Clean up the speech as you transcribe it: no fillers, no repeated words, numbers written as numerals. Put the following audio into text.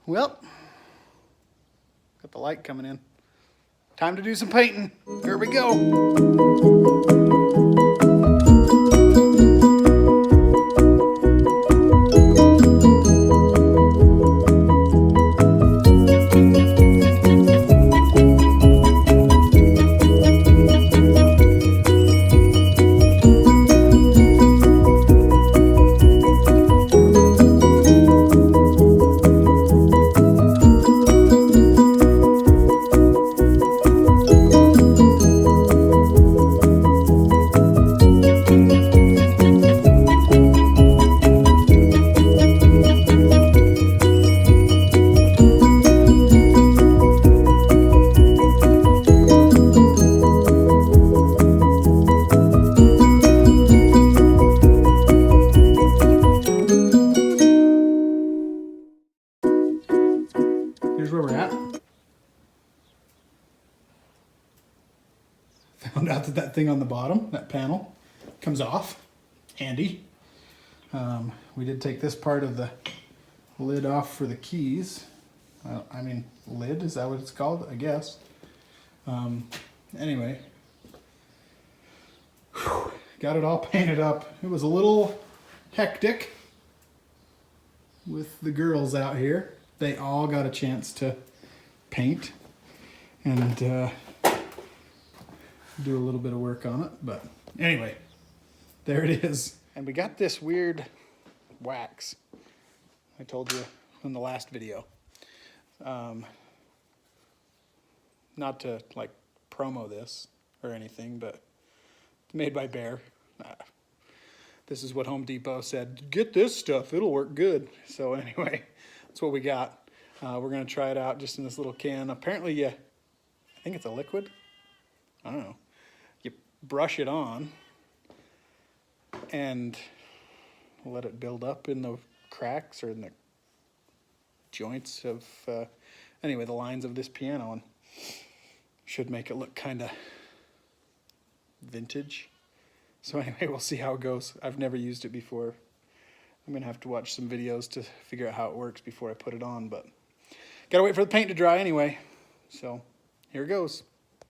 Well, got the light coming in. Time to do some painting. Here we go. Here's where we're at. Found out that thing on the bottom, that panel, comes off. Handy. We did take this part of the lid off for the keys. I mean, lid, is that what it's called? I guess. Anyway. Whew, got it all painted up. It was a little hectic with the girls out here. They all got a chance to paint and do a little bit of work on it. But anyway, there it is. And we got this weird wax I told you in the last video. Not to like promo this or anything, but it's made by Behr. This is what Home Depot said, get this stuff, it'll work good. So anyway, that's what we got. We're gonna try it out just in this little can. Apparently I think it's a liquid. I don't know. You brush it on and let it build up in the cracks or in the joints of, anyway, the lines of this piano, and should make it look kind of vintage. So anyway, we'll see how it goes. I've never used it before. I'm gonna have to watch some videos to figure out how it works before I put it on, but gotta wait for the paint to dry anyway. So here it goes.